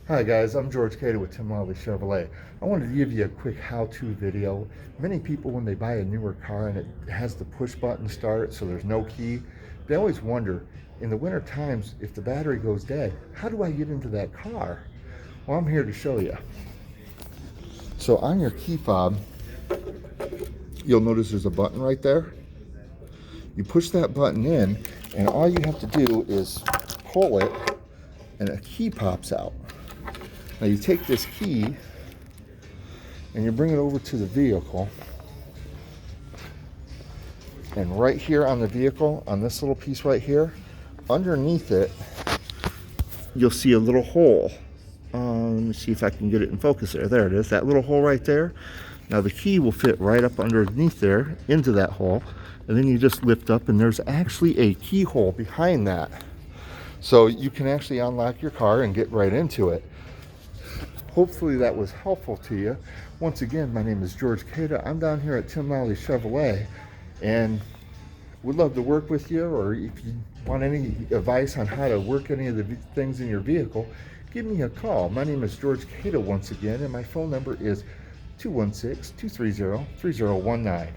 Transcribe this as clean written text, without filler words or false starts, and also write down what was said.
Hi guys, I'm George Cada with Lally Chevrolet. I wanted to give you a quick how-to video. Many people, when they buy a newer car and it has the push button start, so there's no key, they always wonder, in the winter times, if the battery goes dead, how do I get into that car? Well, I'm here to show you. So on your key fob, you'll notice there's a button right there. You push that button in, and all you have to do is pull it, and a key pops out. Now you take this key and you bring it over to the vehicle, and right here on the vehicle, on this little piece right here, underneath it, you'll see a little hole. Let me see if I can get it in focus there. There it is, that little hole right there. Now the key will fit right up underneath there into that hole, and then you just lift up and there's actually a keyhole behind that. So you can actually unlock your car and get right into it. Hopefully that was helpful to you. Once again, my name is George Cada. I'm down here at Lally Chevrolet and would love to work with you, or if you want any advice on how to work any of the things in your vehicle, give me a call. My name is George Cada once again, and my phone number is 216-230-3019.